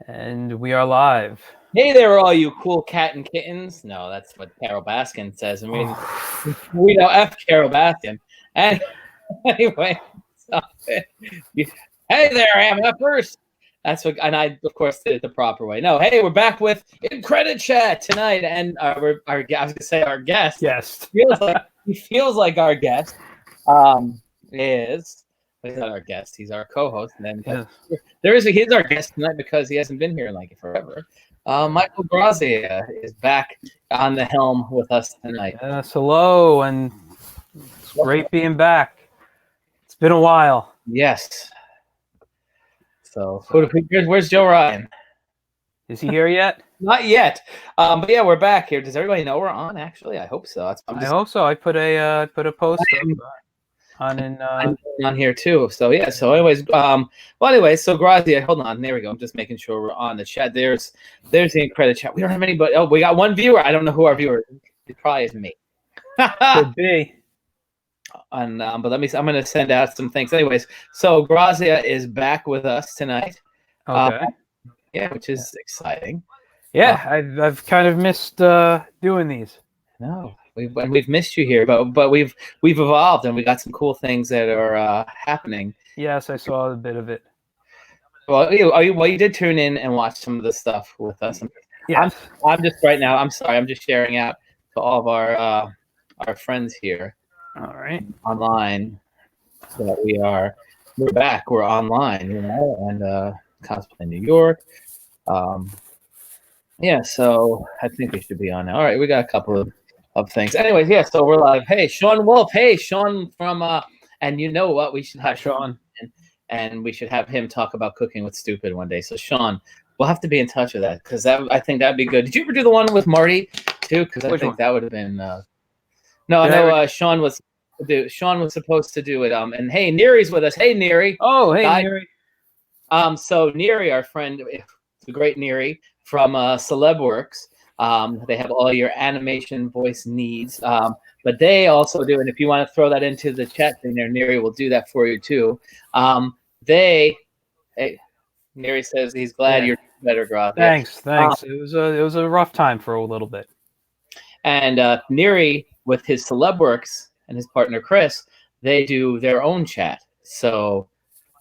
And we are live. Hey there, all you cool cat and kittens. No, that's what Carol Baskin says. I mean, we know F Carol Baskin. And anyway, so, hey there, MFers. That's what, and I, of course, did it the proper way. No, hey, we're back with IncrediChat tonight, and I was gonna say our guest. Yes. He feels like our guest. He's not our guest. He's our co-host. And then he's our guest tonight because he hasn't been here in like forever. Michael Grassia is back on the helm with us tonight. Yes, hello, and it's great being back. It's been a while. Yes. So where's Joe Ryan? Is he here yet? Not yet. But yeah, we're back here. Does everybody know we're on? Actually, I hope so. I hope so. I put a post on here too. So yeah. So anyways, so Grassia, hold on. There we go. I'm just making sure we're on the chat. There's the IncrediChat. We don't have anybody. Oh, we got one viewer. I don't know who our viewer is. It probably is me. Could be. And but I'm gonna send out some things. Anyways, so Grassia is back with us tonight. Okay. Yeah, which is exciting. Yeah, I've kind of missed doing these. No. We've missed you here, but we've evolved and we got some cool things that are happening. Yes, I saw a bit of it. Well, you did tune in and watch some of the stuff with us. Yes. I'm just right now. I'm sorry. I'm just sharing out to all of our friends here. All right. Online, that we're back. We're online, and Cosplay New York. Yeah, so I think we should be on now. All right, we got a couple of things. Anyways, yeah, so we're live. Hey, Sean Wolf. Hey, Sean from and you know what? We should have Sean and we should have him talk about cooking with stupid one day. So Sean, we'll have to be in touch with that because I think that'd be good. Did you ever do the one with Marty too? Because I think that would have been no, I know Sean was supposed to do it. And hey, Neri's with us. Hey, Neri. Oh, hey, Neri. So Neri, our friend, the great Neri from CelebWorks. They have all your animation voice needs, but they also do, and if you want to throw that into the chat thing there, Neri will do that for you too. Neri says he's glad you're better, Grassia. Thanks. It was a rough time for a little bit. And Neri, with his CelebWorks and his partner Chris, they do their own chat. So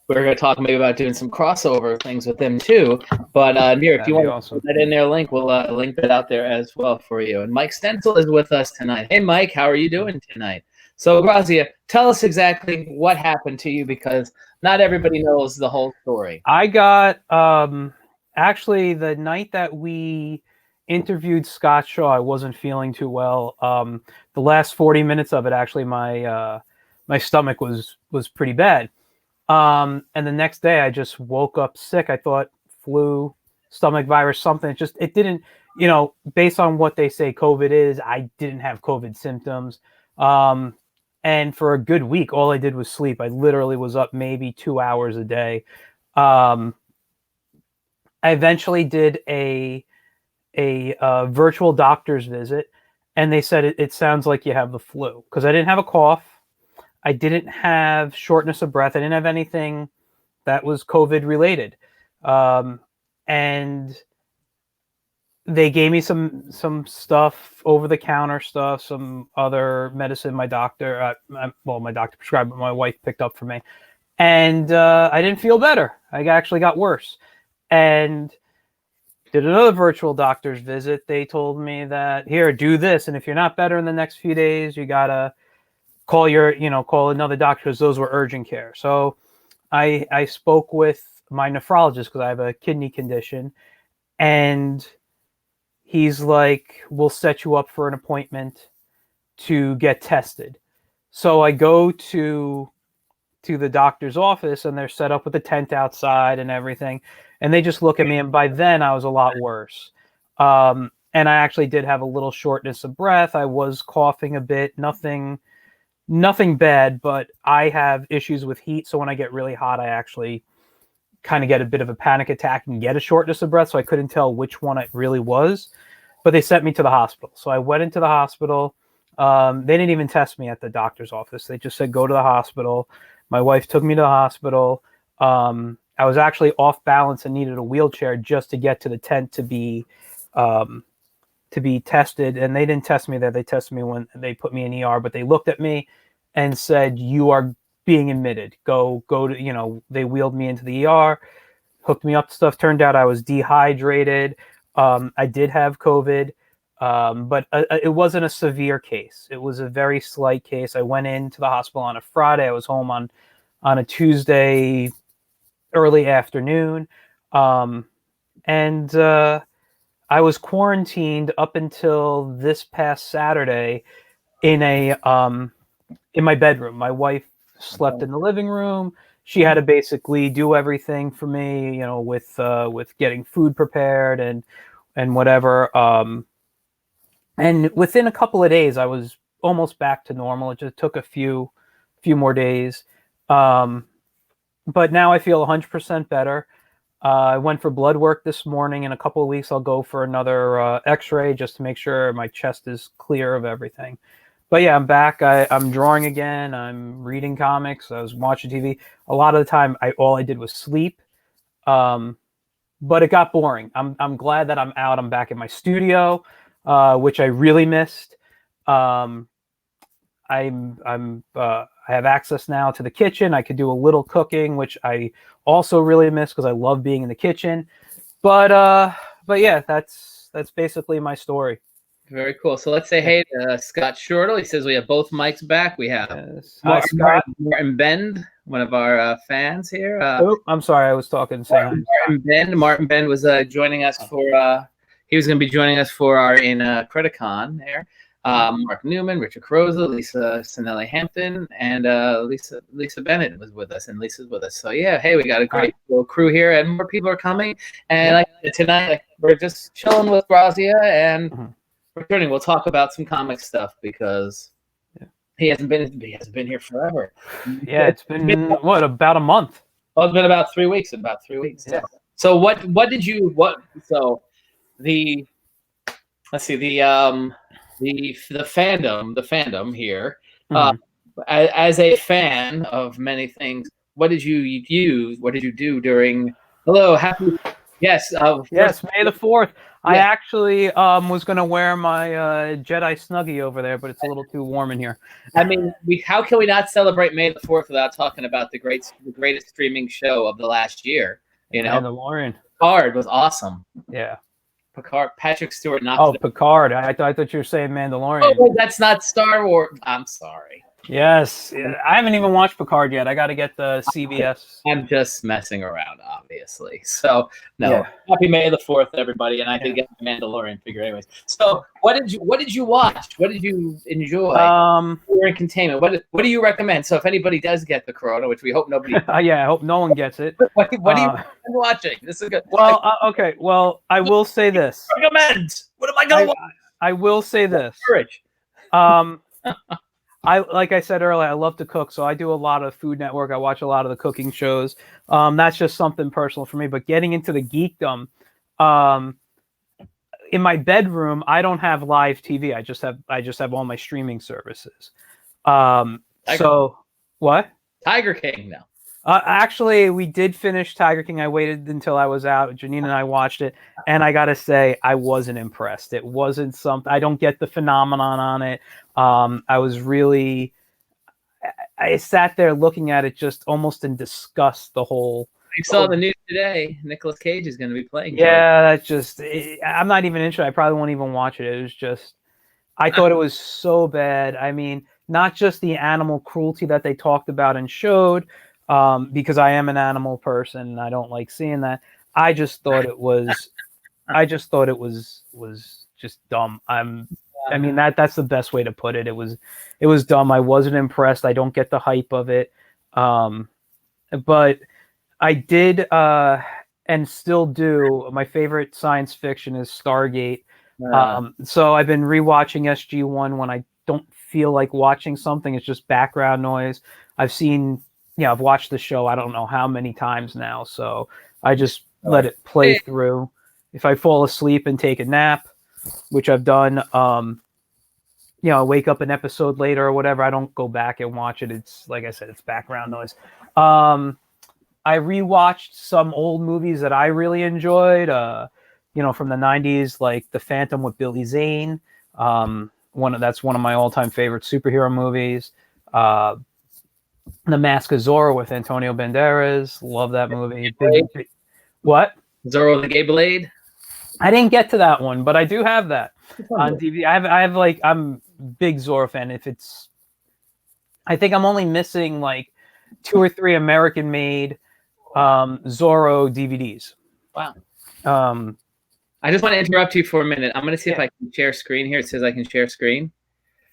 we're going to talk maybe about doing some crossover things with them too. But Neri, if you want to put that in their link, we'll link that out there as well for you. And Mike Stencil is with us tonight. Hey, Mike, how are you doing tonight? So, Grassia, tell us exactly what happened to you because not everybody knows the whole story. I got actually the night that we interviewed Scott Shaw, I wasn't feeling too well. The last 40 minutes of it, actually, my stomach was pretty bad. And the next day I just woke up sick. I thought flu, stomach virus, something. It didn't, based on what they say COVID is, I didn't have COVID symptoms. And for a good week, all I did was sleep. I literally was up maybe 2 hours a day. I eventually did a virtual doctor's visit, and they said it sounds like you have the flu, because I didn't have a cough. I didn't have shortness of breath. I didn't have anything that was COVID related. And they gave me some stuff, over the counter stuff, some other medicine my doctor prescribed, but my wife picked up for me. And I didn't feel better. I actually got worse. And did another virtual doctor's visit. They told me that, here, do this. And if you're not better in the next few days, you got to call another doctor, because those were urgent care. So I spoke with my nephrologist because I have a kidney condition, and he's like, we'll set you up for an appointment to get tested. So I go to the doctor's office, and they're set up with a tent outside and everything. And they just look at me, and by then I was a lot worse. And I actually did have a little shortness of breath. I was coughing a bit, nothing bad, but I have issues with heat. So when I get really hot, I actually kind of get a bit of a panic attack and get a shortness of breath. So I couldn't tell which one it really was, but they sent me to the hospital. So I went into the hospital. They didn't even test me at the doctor's office. They just said, go to the hospital. My wife took me to the hospital. I was actually off balance and needed a wheelchair just to get to the tent to be tested. And they didn't test me there. They tested me when they put me in ER, but they looked at me and said, "You are being admitted. Go to," they wheeled me into the ER, hooked me up to stuff. Turned out I was dehydrated. I did have COVID, but it wasn't a severe case. It was a very slight case. I went into the hospital on a Friday. I was home on a Tuesday early afternoon. And I was quarantined up until this past Saturday in my bedroom. My wife slept in the living room. She had to basically do everything for me, with getting food prepared and whatever. And within a couple of days, I was almost back to normal. It just took a few more days. But now I feel 100% better. I went for blood work this morning. In a couple of weeks, I'll go for another x-ray just to make sure my chest is clear of everything. But yeah, I'm back. I'm drawing again. I'm reading comics. I was watching TV. A lot of the time, all I did was sleep. But it got boring. I'm glad that I'm out. I'm back in my studio, which I really missed. I have access now to the kitchen. I could do a little cooking, which I also really miss because I love being in the kitchen. But yeah, that's basically my story. Very cool. So let's say hey to Scott Shortle. He says we have both mics back. We have Hi, Scott. Martin Bend, one of our fans here. I'm sorry, I was talking. Martin Bend was joining us for. He was going to be joining us for our IncrediCon there. Mark Newman, Richard Carosa, Lisa Sinelli Hampton, and Lisa Bennett was with us, and Lisa's with us. So yeah, hey, we got a great little crew here, and more people are coming. And tonight we're just chilling with Grassia, and returning. We'll talk about some comic stuff because he hasn't been here forever. Yeah, it's been what, about a month? Oh, it's been about 3 weeks. Yeah. So what did you so the let's see the fandom here, as a fan of many things, what did you use? What did you do during? Hello, happy. Yes, yes, May the 4th. Yeah. I actually was going to wear my Jedi Snuggie over there, but it's a little too warm in here. I mean, how can we not celebrate May the 4th without talking about the greatest streaming show of the last year? Mandalorian. Picard was awesome. Yeah. Picard, Patrick Stewart knocked. Oh, Picard. I thought you were saying Mandalorian. Oh, that's not Star Wars. I'm sorry. Yes, I haven't even watched Picard yet. I got to get the CBS. I'm just messing around, obviously. So no, happy May the 4th, everybody, and I did get the Mandalorian figure, anyways. So what did you watch? What did you enjoy? We're in containment. What do you recommend? So if anybody does get the corona, which we hope nobody. Yeah, I hope no one gets it. What do you recommend watching? This is good. Well, okay. Well, I will say this. Recommend. What am I gonna watch? I will say this. Courage. Like I said earlier, I love to cook, so I do a lot of Food Network. I watch a lot of the cooking shows. That's just something personal for me. But getting into the geekdom, in my bedroom, I don't have live TV. I just have all my streaming services. So what? Tiger King now. Actually, we did finish Tiger King. I waited until I was out. Janine and I watched it, and I gotta say, I wasn't impressed. It wasn't something. I don't get the phenomenon on it. I was really. I sat there looking at it, just almost in disgust. The whole. You saw the news today. Nicolas Cage is going to be playing. Yeah, that's just. I'm not even interested. I probably won't even watch it. It was just. I thought it was so bad. I mean, not just the animal cruelty that they talked about and showed. Because I am an animal person and I don't like seeing that. I just thought it was just dumb. I mean that's the best way to put it. It was dumb. I wasn't impressed. I don't get the hype of it. But I did and still do. My favorite science fiction is Stargate. So I've been rewatching SG-1 when I don't feel like watching something. It's just background noise. I've watched the show I don't know how many times now, so I just let it play through. If I fall asleep and take a nap, which I've done, I wake up an episode later or whatever, I don't go back and watch it. It's like I said, it's background noise. I rewatched some old movies that I really enjoyed. From the '90s, like The Phantom with Billy Zane. That's one of my all-time favorite superhero movies. The Mask of Zorro with Antonio Banderas. Love that movie. What? Zorro the Gay Blade. I didn't get to that one, but I do have that on DVD. I'm a big Zorro fan. I think I'm only missing like 2 or 3 American-made Zorro DVDs. Wow. I just want to interrupt you for a minute. I'm going to see if I can share screen here. It says I can share screen.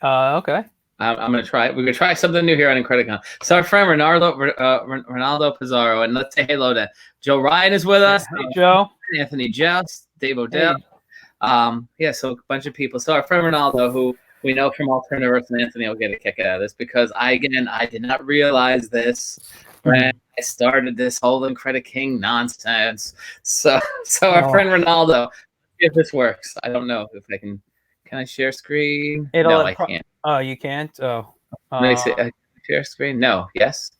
Okay. I'm going to try it. We're going to try something new here on IncrediChat. So our friend Ronaldo Pizarro, and let's say hello to Joe Ryan is with us. Hey, Joe. Anthony Joust, Dave Odell. Hey. So a bunch of people. So our friend Ronaldo, who we know from Alternative, and Anthony will get a kick out of this because I did not realize this when I started this whole IncrediKing nonsense. So our friend Ronaldo, if this works, I don't know if I can. Can I share screen? No, I can't. Oh, you can't? Oh. Let me see. Share screen? No. Yes.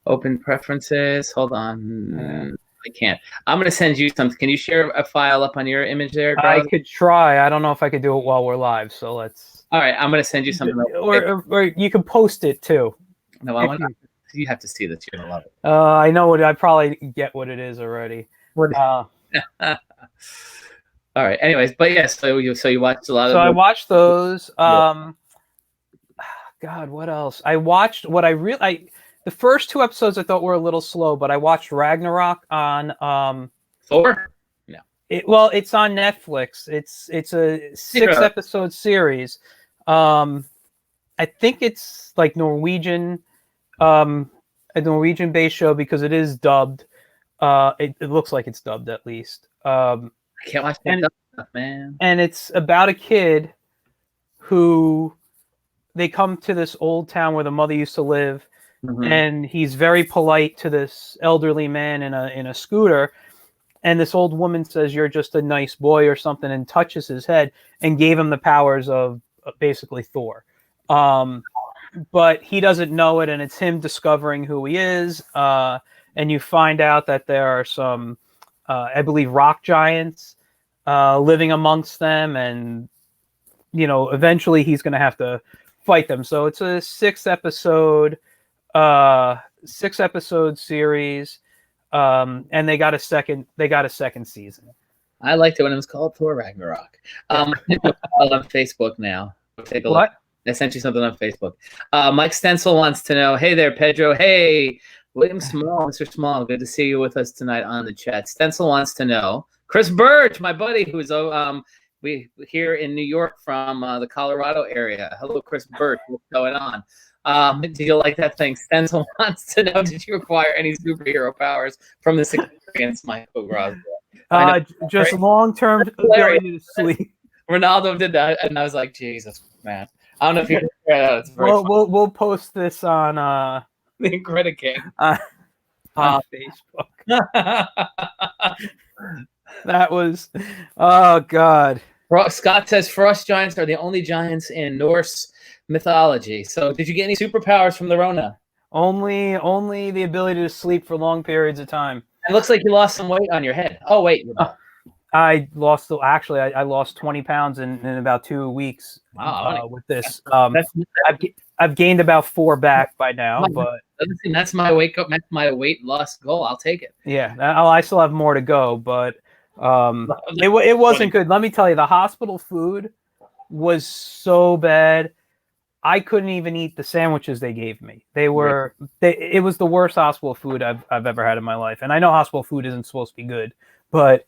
Open preferences. Hold on. I can't. I'm going to send you something. Can you share a file up on your image there, Gross? I could try. I don't know if I could do it while we're live, so let's. All right. I'm going to send you something. Or you can post it too. No, you have to see this. You're going to love it. I know what. I probably get what it is already. All right. Anyways, but yes, so you watched a lot of. So I watched those. God, what else? I watched what I really. The first 2 episodes I thought were a little slow, but I watched Ragnarok on Thor. No. It's on Netflix. It's a 6-episode series. I think it's like Norwegian, a Norwegian-based show because it is dubbed. It looks like it's dubbed at least. I can't watch that stuff, man. And it's about a kid who they come to this old town where the mother used to live, and he's very polite to this elderly man in a scooter. And this old woman says, "You're just a nice boy" or something, and touches his head and gave him the powers of basically Thor. But he doesn't know it, and it's him discovering who he is. And you find out that there are some, I believe, rock giants living amongst them, and eventually he's going to have to fight them. So it's a 6-episode series, and they got a second season. I liked it when it was called Thor Ragnarok. On Facebook now. Take a look. I sent you something on Facebook. Mike Stencil wants to know, hey there, Pedro. Hey, William Small, Mr. Small, good to see you with us tonight on the chat. Stencil wants to know, Chris Birch, my buddy, who's we here in New York from the Colorado area. Hello, Chris Birch. What's going on? Do you like that thing? Stencil wants to know, did you acquire any superhero powers from this experience, Michael Grassia? Just long-term ability to sleep. Ronaldo did that, and I was like, Jesus, man. I don't know if you can figure that out. It's very we'll post this on the IncrediKing on Facebook. That was, oh God. Scott says frost giants are the only giants in Norse mythology. So did you get any superpowers from the Rona? Only the ability to sleep for long periods of time. It looks like you lost some weight on your head. Oh, wait. I lost 20 pounds in about 2 weeks. Wow. With this. I've gained about 4 back by now, but that's my weight loss goal. I'll take it. Yeah, I still have more to go, but it wasn't good. Let me tell you, the hospital food was so bad. I couldn't even eat the sandwiches they gave me. It was the worst hospital food I've ever had in my life. And I know hospital food isn't supposed to be good, but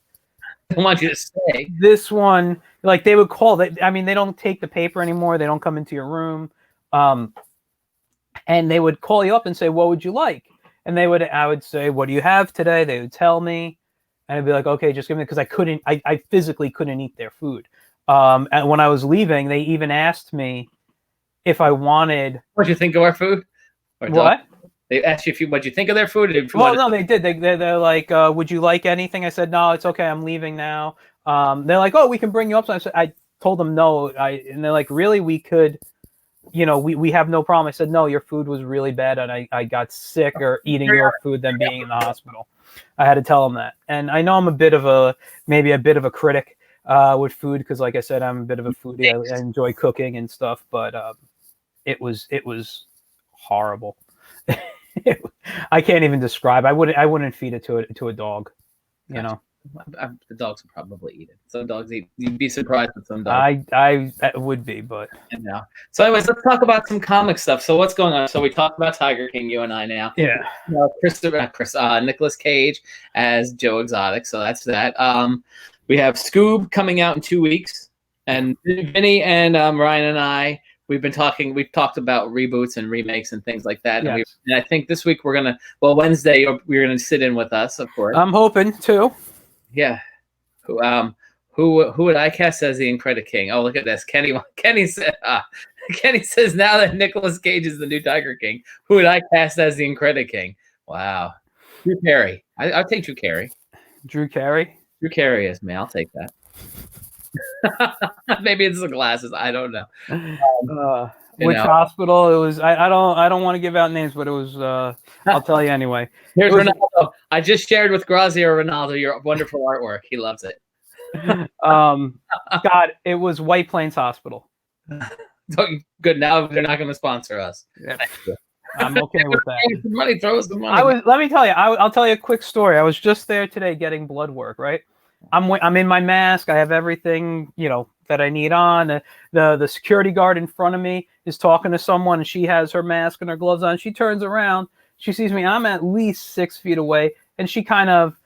I want you to say this one, like they would call they don't take the paper anymore. They don't come into your room. And they would call you up and say, what would you like? And I would say, what do you have today? They would tell me, and I'd be like, okay, just give me, because I physically couldn't eat their food. And when I was leaving, they even asked me if I wanted. What did you think of our food? What? They asked you what you think of their food? No, they did. They're like, would you like anything? I said, no, it's okay. I'm leaving now. They're like, oh, we can bring you up. So I told them no. And they're like, really? We could we have no problem. I said, no, your food was really bad, and I got sicker eating your food than being in the hospital. I had to tell him that. And I know I'm maybe a bit of a critic with food, because like I said, I'm a bit of a foodie. I enjoy cooking and stuff, but it was horrible. I can't even describe. I wouldn't feed it to a dog, The dogs would probably eat it. Some dogs eat. You'd be surprised with some dogs. I would be, but So, anyways, let's talk about some comic stuff. So, what's going on? So, we talked about Tiger King, you and I now. Yeah. Nicolas Cage as Joe Exotic. So that's that. We have Scoob coming out in 2 weeks, and Vinny and Ryan and I. We've talked about reboots and remakes and things like that. Yes. And I think this week Wednesday we're going to sit in with us, of course. I'm hoping to. Yeah. Who would I cast as the Incredic King? Oh, look at this. Kenny says now that Nicolas Cage is the new Tiger King, who would I cast as the Incredic King? Wow. Drew Carey. I'll take Drew Carey. Drew Carey? Drew Carey is me. I'll take that. Maybe it's the glasses. I don't know. Which hospital it was? I don't want to give out names, but it was. I'll tell you anyway. Here's Ronaldo. I just shared with Grassia Ronaldo your wonderful artwork. He loves it. God, it was White Plains Hospital. Good. Now they're not going to sponsor us. Yeah. I'm okay with that. Money, throw us the money. Let me tell you. I'll tell you a quick story. I was just there today getting blood work. Right. I'm in my mask. I have everything, that I need on. The security guard in front of me is talking to someone, and she has her mask and her gloves on. She turns around. She sees me. I'm at least 6 feet away, and she kind of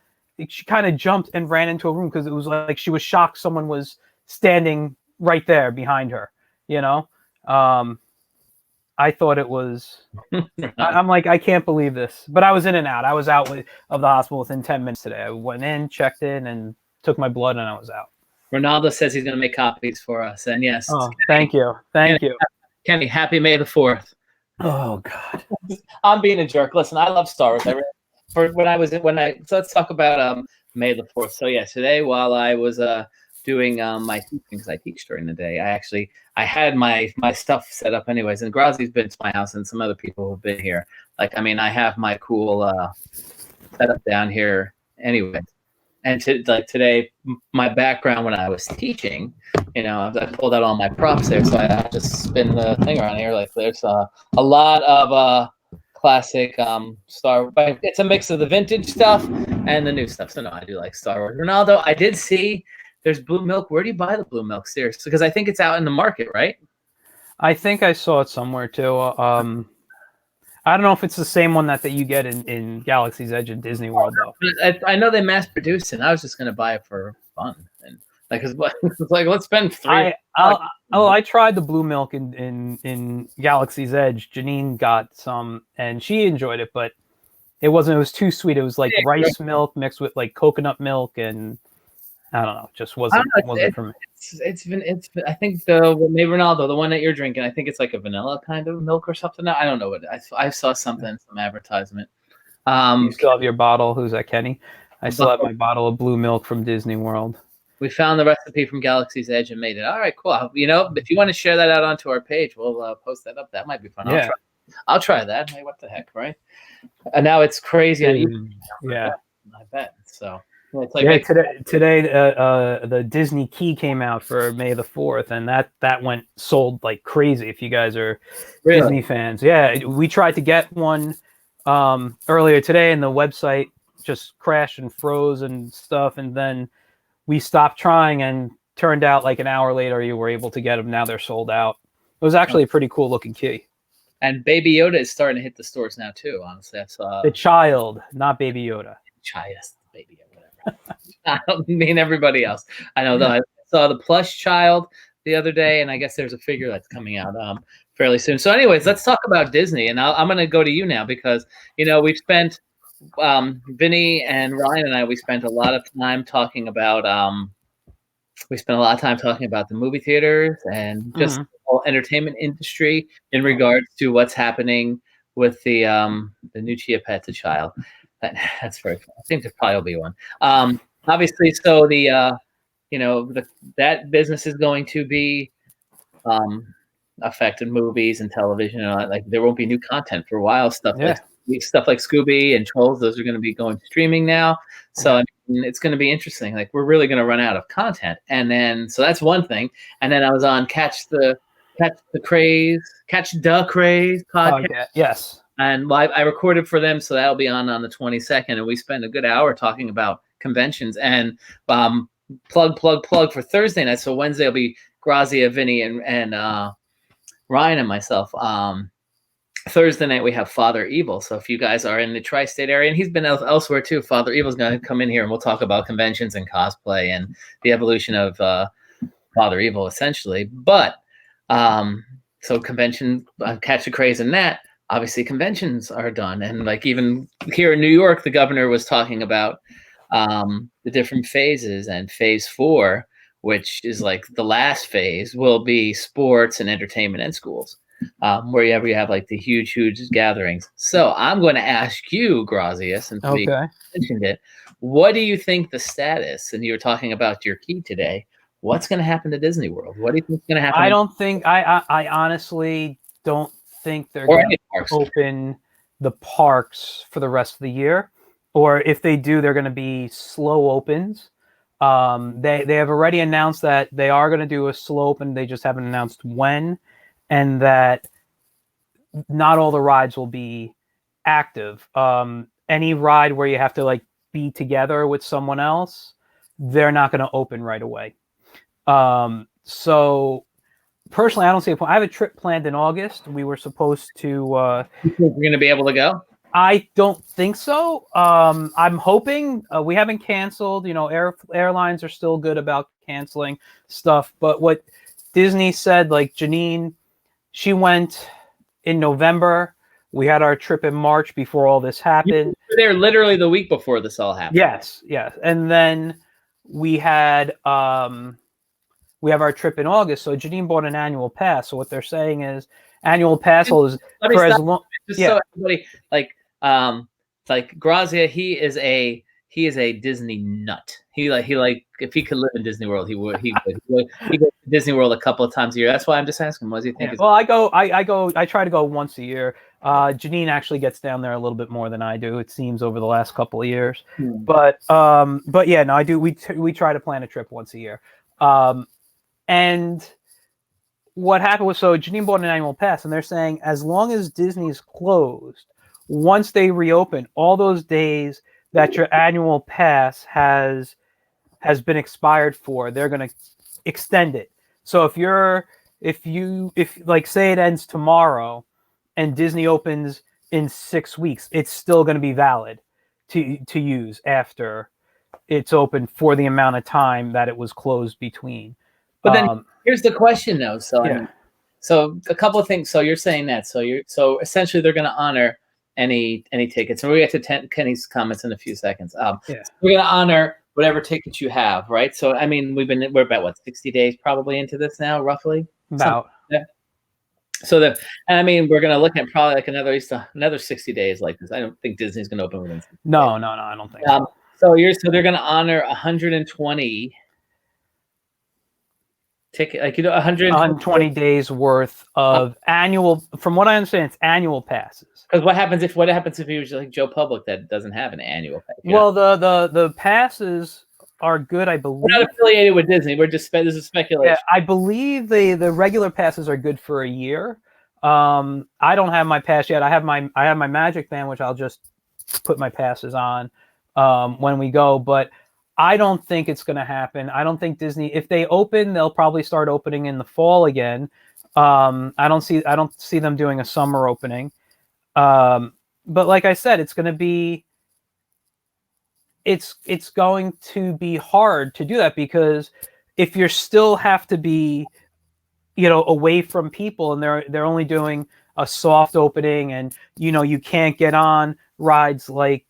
jumped and ran into a room, because it was like she was shocked someone was standing right there behind her. I thought it was. I'm like, I can't believe this. But I was in and out. I was out of the hospital within 10 minutes today. I went in, checked in, and took my blood, and I was out. Ronaldo says he's going to make copies for us. And yes. Oh, thank you. Thank you. Kenny, happy May the 4th. Oh, God. I'm being a jerk. Listen, I love Star Wars. So let's talk about May the 4th. So, yeah, today while I was doing my teaching, because I teach during the day, I had my stuff set up anyways. And Grazi's been to my house, and some other people have been here. I have my cool setup down here anyway. And today, my background when I was teaching, I pulled out all my props there, so I just spin the thing around here. There's a lot of classic Star Wars. It's a mix of the vintage stuff and the new stuff. So no, I do like Star Wars. Ronaldo, I did see there's blue milk. Where do you buy the blue milk? Seriously, because I think it's out in the market, right? I think I saw it somewhere too. I don't know if it's the same one that you get in Galaxy's Edge and Disney World, though. I know they mass produce it. And I was just going to buy it for fun, and it's like let's spend $3. I tried the blue milk in Galaxy's Edge. Janine got some, and she enjoyed it, but it was too sweet. It was like rice milk mixed with like coconut milk, and I don't know, just wasn't for me. It's been I think maybe Ronaldo, the one that you're drinking, I think it's like a vanilla kind of milk or something. I don't know what I saw some advertisement. You still have your bottle? Who's that, Kenny? I still have my bottle of blue milk from Disney World. We found the recipe from Galaxy's Edge and made it. All right, cool. If you want to share that out onto our page, we'll post that up. That might be fun. Yeah. I'll try that. Hey, what the heck, right? And now it's crazy. Yeah. I bet. So. Today the Disney Key came out for May the 4th, and that sold like crazy. If you guys are Disney fans, yeah, we tried to get one earlier today, and the website just crashed and froze and stuff, and then we stopped trying, and turned out like an hour later you were able to get them. Now they're sold out. It was actually a pretty cool looking key. And Baby Yoda is starting to hit the stores now too. Honestly, I saw the child, not Baby Yoda. Baby Yoda. I don't mean everybody else. I know though. I saw the plush child the other day, and I guess there's a figure that's coming out fairly soon. So, anyways, let's talk about Disney, and I'm going to go to you now because we've spent Vinny and Ryan and I. We spent a lot of time talking about the movie theaters and just the whole entertainment industry in regards to what's happening with the new Chia Pet to child. That's very cool. I think there probably will be one. Obviously, so that business is going to be affected movies and television and all that. Like there won't be new content for a while. Stuff Yeah. like Scooby and Trolls, those are going to be going streaming now. So I mean, it's going to be interesting. Like we're really going to run out of content. And then so that's one thing. And then I was on Catch the Craze podcast. Yes. And I recorded for them, so that'll be on the 22nd. And we spent a good hour talking about conventions and plug for Thursday night. So Wednesday will be Grassia, Vinny, and Ryan and myself. Thursday night we have Father Evil. So if you guys are in the tri-state area, and he's been elsewhere too, Father Evil's going to come in here and we'll talk about conventions and cosplay and the evolution of Father Evil, essentially. But so convention, Catch the Craze, and that. Obviously conventions are done, and like even here in New York, the governor was talking about the different phases, and phase 4, which is like the last phase, will be sports and entertainment and schools, where you have like the huge gatherings. So I'm going to ask you, Grassia, since we mentioned it, what do you think the status? And you were talking about your key today. What's going to happen to Disney World? What do you think is going to happen? I honestly don't think they're going to open the parks for the rest of the year, or if they do, they're going to be slow opens. They have already announced that they are going to do a slow open. They just haven't announced when, and that not all the rides will be active. Any ride where you have to like be together with someone else, they're not going to open right away. So personally, I don't see a point. I have a trip planned in August. We were supposed to. You think we're going to be able to go? I don't think so. I'm hoping. We haven't canceled. You know, airlines are still good about canceling stuff. But what Disney said, like Janine, she went in November. We had our trip in March before all this happened. You were there literally the week before this all happened. Yes. And then we had. We have our trip in August, so Janine bought an annual pass. So what they're saying is annual pass is for as long. So everybody like Grassia, he is a Disney nut. He if he could live in Disney World, he would. He goes to Disney World a couple of times a year. That's why I'm just asking. What do you think? Yeah. Well, I try to go once a year. Janine actually gets down there a little bit more than I do. It seems over the last couple of years. But yeah, no, I do. We try to plan a trip once a year. And what happened was, so Janine bought an annual pass, and they're saying as long as Disney's closed, once they reopen, all those days that your annual pass has been expired for, they're going to extend it. So if like say it ends tomorrow and Disney opens in 6 weeks, it's still going to be valid to use after it's open for the amount of time that it was closed between. But then here's the question, though. So, I mean, so a couple of things. So you're saying that. So essentially they're going to honor any tickets, and we'll get to Kenny's comments in a few seconds. We're going to honor whatever tickets you have, right? So I mean, we're about 60 days probably into this now, roughly. About. So and I mean, we're going to look at probably like another 60 days like this. I don't think Disney's going to open within 60 days. No, I don't think so. So they're going to honor 120. Ticket, like 120 days worth of annual. From what I understand, it's annual passes. Because what happens if you was like Joe Public that doesn't have an annual pass? Well, the passes are good, I believe. We're not affiliated with Disney. We're just this is speculation. Yeah, I believe the regular passes are good for a year. I don't have my pass yet. I have my Magic Band, which I'll just put my passes on when we go, but. I don't think it's going to happen. I don't think Disney, if they open, they'll probably start opening in the fall again. I don't see them doing a summer opening. But like I said, it's going to be hard to do that, because if you still have to be, away from people, and they're only doing a soft opening, and you can't get on rides like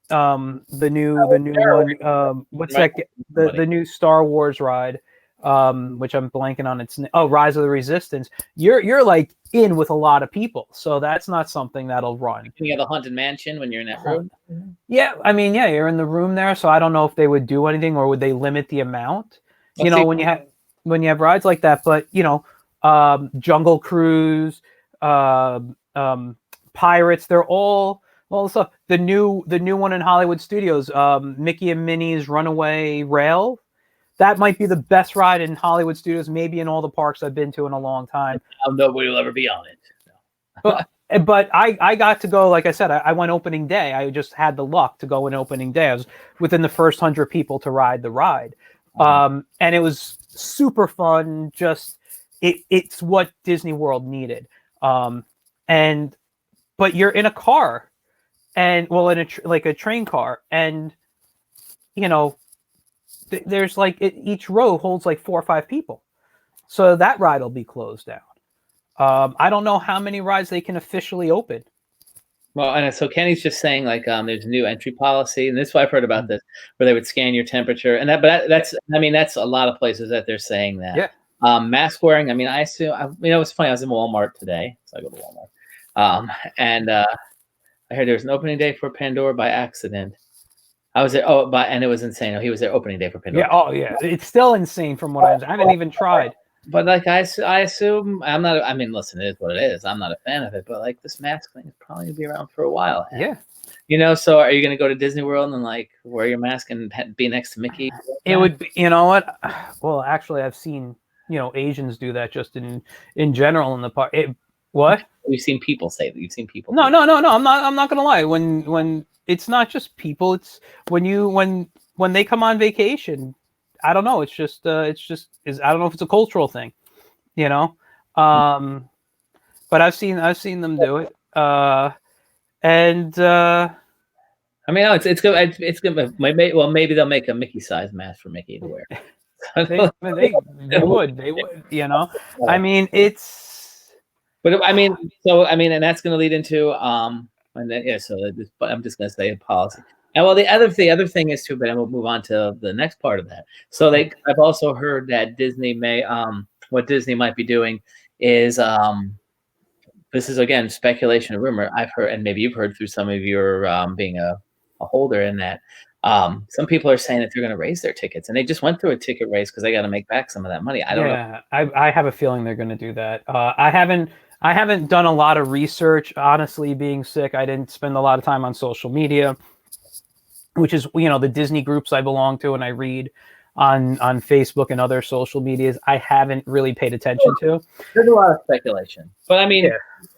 the new one, what's that? The new Star Wars ride, which I'm blanking on its name. Oh, Rise of the Resistance. You're like in with a lot of people, so that's not something that'll run. You have the Haunted Mansion when you're in that room. Yeah, I mean, yeah, you're in the room there, so I don't know if they would do anything, or would they limit the amount? When you have rides like that, but Jungle Cruise, Pirates. They're all the stuff. The new one in Hollywood Studios, Mickey and Minnie's Runaway Rail. That might be the best ride in Hollywood Studios, maybe in all the parks I've been to in a long time. Nobody will ever be on it. But I got to go, like I said, I went opening day. I just had the luck to go in opening day. I was within the first 100 people to ride the ride. And it was super fun. Just it's what Disney World needed. But you're in a car, and in a train car, and there's like each row holds like 4 or 5 people, so that ride will be closed down. I don't know how many rides they can officially open. Well, and so Kenny's just saying like there's a new entry policy, and this is why I've heard about this, where they would scan your temperature, and that's a lot of places that they're saying that. Yeah. Mask wearing. I mean, I assume it's funny. I was in Walmart today, so I go to Walmart, and I heard there was an opening day for Pandora by accident. I was there. And it was insane. Oh, he was there opening day for Pandora. Yeah. Oh, yeah. It's still insane from what I haven't even tried. But like I assume I'm not. I mean, listen, it is what it is. I'm not a fan of it, but like this mask thing is probably gonna be around for a while. Yeah. So are you gonna go to Disney World and like wear your mask and be next to Mickey? It would be. You know what? Well, actually, I've seen Asians do that just in general in the park. What? You've seen people say that. You've seen people. No. I'm not gonna lie. When it's not just people. It's when they come on vacation. I don't know. It's just I don't know if it's a cultural thing, But I've seen them do it. I mean, it's good. It's good. Maybe they'll make a Mickey size mask for Mickey to wear. they would. I mean, it's. But I mean, and that's going to lead into and then but I'm just going to say a policy. And well, the other thing is too, but we'll move on to the next part of that. So I've also heard that Disney what Disney might be doing is this is again speculation and rumor. I've heard, and maybe you've heard through some of your being a holder in that. Some people are saying that they're going to raise their tickets, and they just went through a ticket raise because they got to make back some of that money. I don't know. I have a feeling they're going to do that. I haven't done a lot of research. Honestly, being sick, I didn't spend a lot of time on social media, which is the Disney groups I belong to and I read on Facebook and other social medias. I haven't really paid attention to. There's a lot of speculation, but I mean,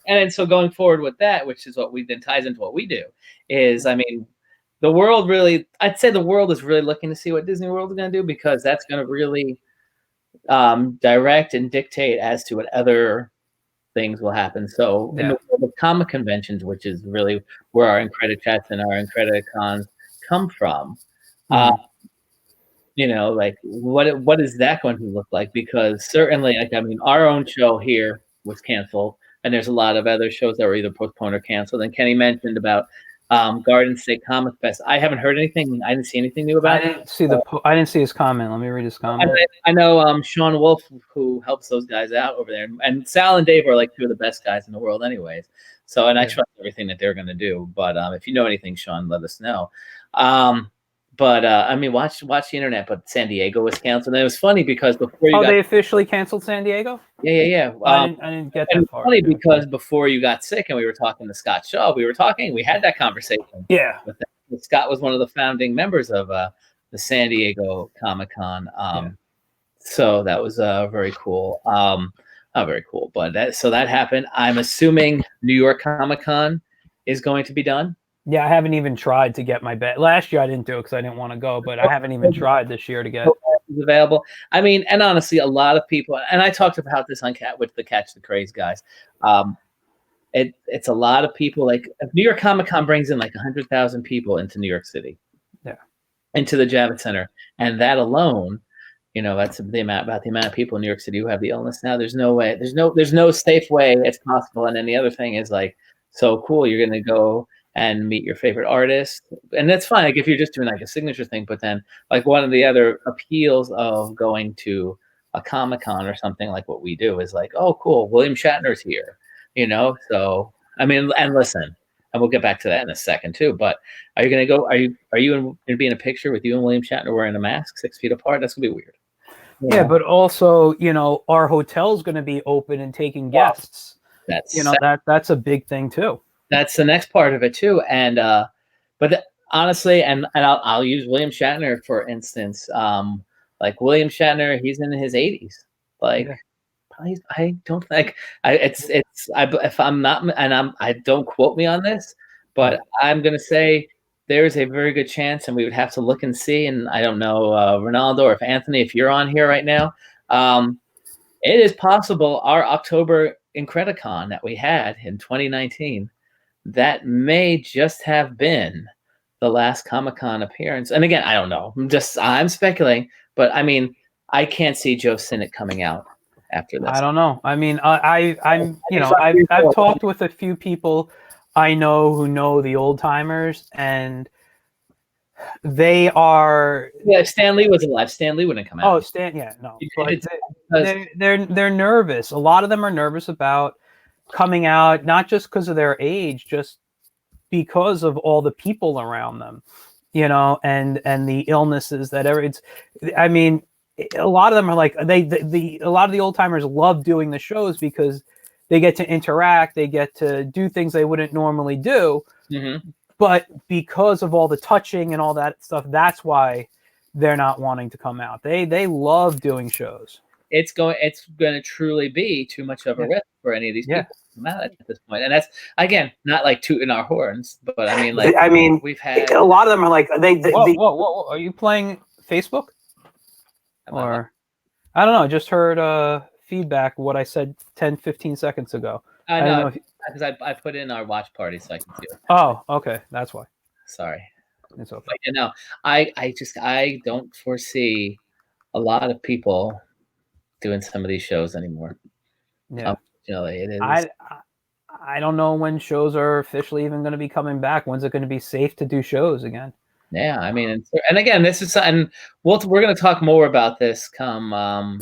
and so going forward with that, which is what then ties into what we do, is I mean, I'd say the world is really looking to see what Disney World is going to do, because that's going to really direct and dictate as to what other things will happen. So in the world of comic conventions, which is really where our IncrediChats and our IncrediCons come from, like what is that going to look like? Because certainly, our own show here was canceled, and there's a lot of other shows that were either postponed or canceled. And Kenny mentioned about Garden State Comic Fest. I haven't heard anything. I didn't see anything new about it. I didn't see his comment. Let me read his comment. I know Sean Wolf, who helps those guys out over there, and Sal and Dave are like 2 of the best guys in the world, anyways. So, and I trust everything that they're going to do. But if you know anything, Sean, let us know. Watch the internet. But San Diego was canceled, and it was funny because before they officially canceled San Diego. Yeah. I didn't get that far. Funny because before you got sick, and we were talking to Scott Shaw, we had that conversation. Yeah. Scott was one of the founding members of the San Diego Comic-Con. So that was very cool. Not very cool, but that happened. I'm assuming New York Comic-Con is going to be done. Yeah, I haven't even tried to get my bet. Last year I didn't do it because I didn't want to go, but I haven't even tried this year to get available. I mean, and honestly, a lot of people, and I talked about this on with the Catch the Craze guys. It's a lot of people. Like New York Comic Con brings in like 100,000 people into New York City, into the Javits Center, and that alone, that's the amount of people in New York City who have the illness now. There's no way. There's no safe way it's possible. And then the other thing is like, so cool, you're gonna go and meet your favorite artist, and that's fine. Like if you're just doing like a signature thing, but then like one of the other appeals of going to a Comic-Con or something like what we do is like, oh, cool, William Shatner's here, So I mean, and listen, and we'll get back to that in a second too. But are you gonna go? Are you going to be in a picture with you and William Shatner wearing a mask 6 feet apart? That's gonna be weird. Yeah, but also, our hotel's going to be open and taking guests. That's a big thing too. That's the next part of it too. And honestly, and I'll use William Shatner for instance. Like William Shatner, he's in his 80s. Like, I don't think if I'm not, and I don't quote me on this, but I'm gonna say there's a very good chance, and we would have to look and see. And I don't know, Ronaldo or if Anthony, if you're on here right now, it is possible our October IncrediCon that we had in 2019 that may just have been the last Comic-Con appearance. And again, I don't know. I'm speculating, but I mean, I can't see Joe Sinnott coming out after this. I don't know. I mean, I've talked with a few people I know who know the old timers, and they are. Yeah, if Stan Lee was alive, Stan Lee wouldn't come out. Oh, no. They're nervous. A lot of them are nervous about coming out, not just because of their age, just because of all the people around them, and the illnesses that I mean, a lot of them are like a lot of the old timers love doing the shows because they get to interact, they get to do things they wouldn't normally do. Mm-hmm. But because of all the touching and all that stuff, that's why they're not wanting to come out. They love doing shows. It's going to truly be too much of a risk for any of these people to come out at this point. And that's, again, not like tooting our horns, but I mean, we've had a lot of them are like whoa. Are you playing Facebook? Or I don't know. I just heard feedback what I said 10-15 seconds ago. I know because I put in our watch party so I can see it. Oh, okay, that's why. Sorry, it's okay. But, I don't foresee a lot of people doing some of these shows anymore. Yeah, it is. I don't know when shows are officially even going to be coming back. When's it going to be safe to do shows again? Yeah, I mean, and again, this is, and we're going to talk more about this come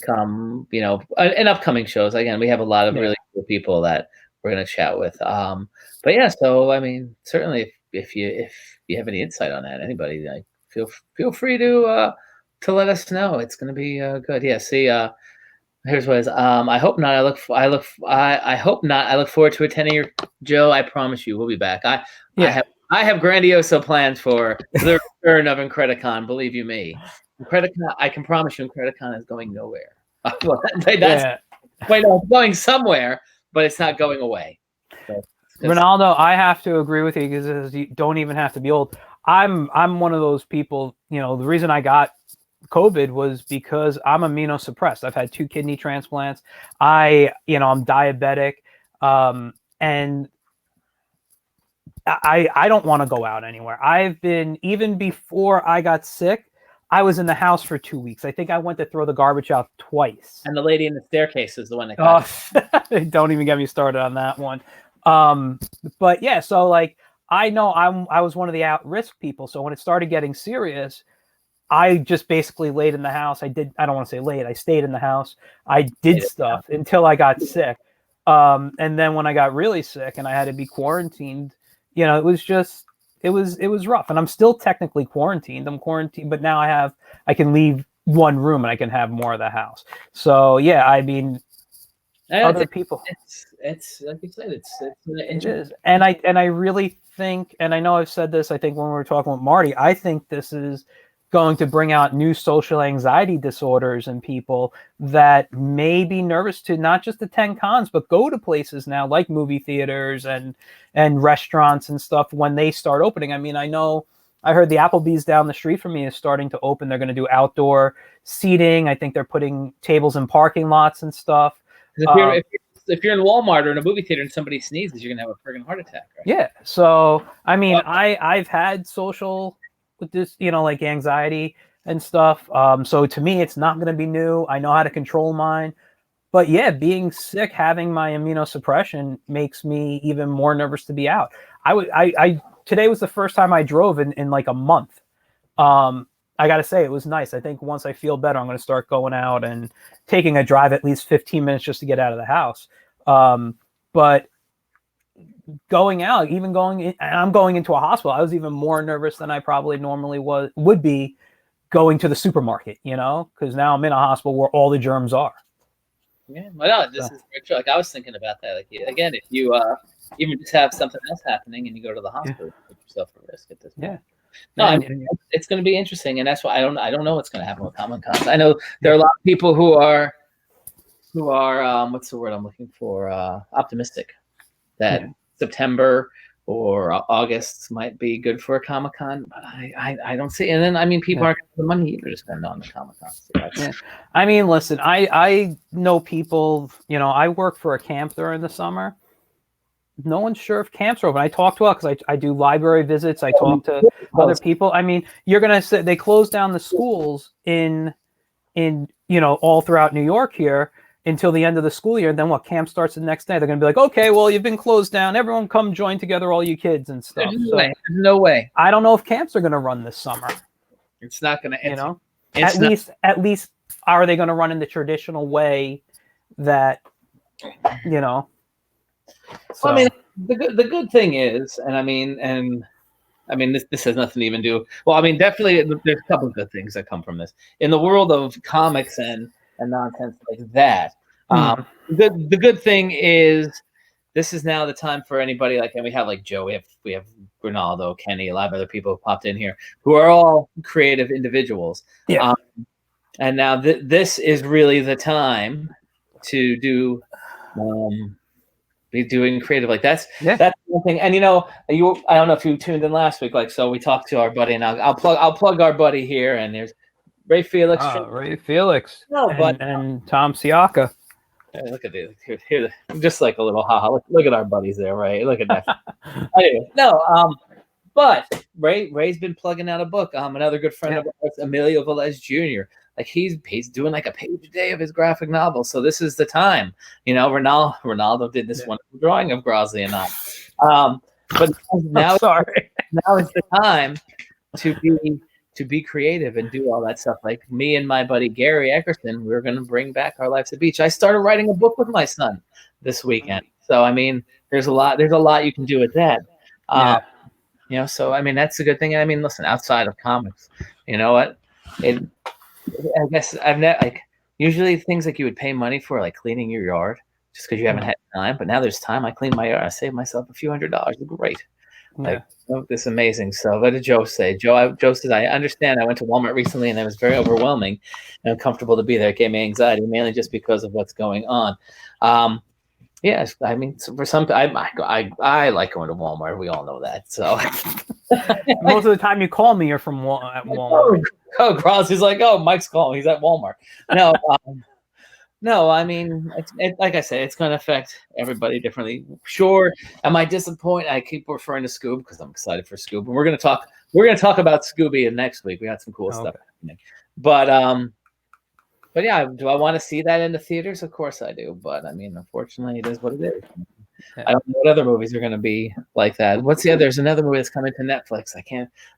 in upcoming shows. Again, we have a lot of really cool people that we're going to chat with. But yeah, so I mean, certainly if you have any insight on that, anybody, like, feel free to let us know. It's going to be good. Yeah. See, here's what it is. I hope not. I hope not. I look forward to attending your Joe. I promise you, we'll be back. I have grandiose plans for the return of IncrediCon. Believe you me, IncrediCon. I can promise you, IncrediCon is going nowhere. It's going somewhere, but it's not going away. So, Ronaldo, I have to agree with you because you don't even have to be old. I'm one of those people. The reason I got COVID was because I'm immunosuppressed. I've had 2 kidney transplants. I'm diabetic, and I don't want to go out anywhere. I've been, even before I got sick, I was in the house for 2 weeks. I think I went to throw the garbage out twice. And the lady in the staircase is the one that got don't even get me started on that one. But yeah, so like, I know I was one of the at-risk people. So when it started getting serious, I just basically laid in the house. I don't want to say laid. I stayed in the house. I did stuff until I got sick. And then when I got really sick and I had to be quarantined, it was rough. And I'm still technically quarantined. I'm quarantined, but now I can leave one room and I can have more of the house. So yeah, I mean, other people. It's like you said, it is. And I really think, and I know I've said this, I think when we were talking with Marty, I think this is going to bring out new social anxiety disorders in people that may be nervous to not just attend cons, but go to places now like movie theaters and restaurants and stuff when they start opening. I mean, I heard the Applebee's down the street from me is starting to open. They're going to do outdoor seating. I think they're putting tables in parking lots and stuff. If you're in Walmart or in a movie theater and somebody sneezes, you're going to have a friggin' heart attack, right? Yeah. So, I mean, I've had social with this, like anxiety and stuff. So to me, it's not going to be new. I know how to control mine. But yeah, being sick, having my immunosuppression makes me even more nervous to be out. Today was the first time I drove in like a month. I got to say, it was nice. I think once I feel better, I'm going to start going out and taking a drive at least 15 minutes just to get out of the house. But going out, I'm going into a hospital. I was even more nervous than I probably normally would be going to the supermarket, because now I'm in a hospital where all the germs are. Yeah, well, no, this is very true. Like I was thinking about that. Like again, if you even just have something else happening and you go to the hospital, you put yourself at risk at this point. Yeah. No, I mean, it's going to be interesting, and that's why I don't know what's going to happen with Comic-Con. I know there are a lot of people who are what's the word I'm looking for? Optimistic that September or August might be good for a Comic-Con, but I don't see. And then I mean, people aren't the money either to spend on the Comic-Con. So I mean, listen, I know people. I work for a camp during the summer. No one's sure if camps are open. I talk to because I do library visits. I talk to other people. I mean, you're gonna say they close down the schools in all throughout New York here until the end of the school year. And then what? Camp starts the next day. They're gonna be like, okay, well, you've been closed down. Everyone come join together, all you kids and stuff. There's no way. I don't know if camps are gonna run this summer. It's not gonna. At least are they gonna run in the traditional way that So. Well, I mean, the good thing is, and I mean, this has nothing to even do. Well, I mean, definitely, there's a couple of good things that come from this in the world of comics and nonsense like that. The good thing is, this is now the time for anybody and we have like Joe, we have Ronaldo, Kenny, a lot of other people who popped in here who are all creative individuals. Yeah. And now this is really the time to do. Be doing creative that's one thing. And I don't know if you tuned in last week. So we talked to our buddy, and I'll plug our buddy here. And there's Ray Felix. Ray Felix. And Tom Siaka. Hey, look at this. Here, just like a little haha. Look at our buddies there, Ray. Look at that. Anyway, but Ray's been plugging out a book. Another good friend of ours, Emilio Velez Jr. He's doing like a page a day of his graphic novel. So this is the time. Ronaldo did this wonderful drawing of Grassia and Mike. But now is the time to be creative and do all that stuff. Like me and my buddy Gary Eckerson, we're going to bring back Our Lives at the Beach. I started writing a book with my son this weekend. So I mean, there's a lot you can do with that. So I mean, that's a good thing. I mean, listen, outside of comics, you know what? I guess I've usually things like you would pay money for, like cleaning your yard, just because you haven't had time. But now there's time. I clean my yard. I save myself a few $100s. Great. This is amazing. So what did Joe say? Joe says, I understand. I went to Walmart recently and it was very overwhelming and uncomfortable to be there. It gave me anxiety, mainly just because of what's going on. Yes, I mean, for some, I like going to Walmart. We all know that. So most of the time you call me, you're from Walmart. Oh, Cross is like, oh, Mike's calling. He's at Walmart. No, I mean, like I said, it's going to affect everybody differently. Sure. Am I disappointed? I keep referring to Scoob because I'm excited for Scoob, and we're going to talk about Scooby next week. We got some cool stuff happening, but yeah, do I want to see that in the theaters? Of course I do. But I mean, unfortunately, it is what it is. I don't know what other movies are going to be like that. There's another movie that's coming to Netflix.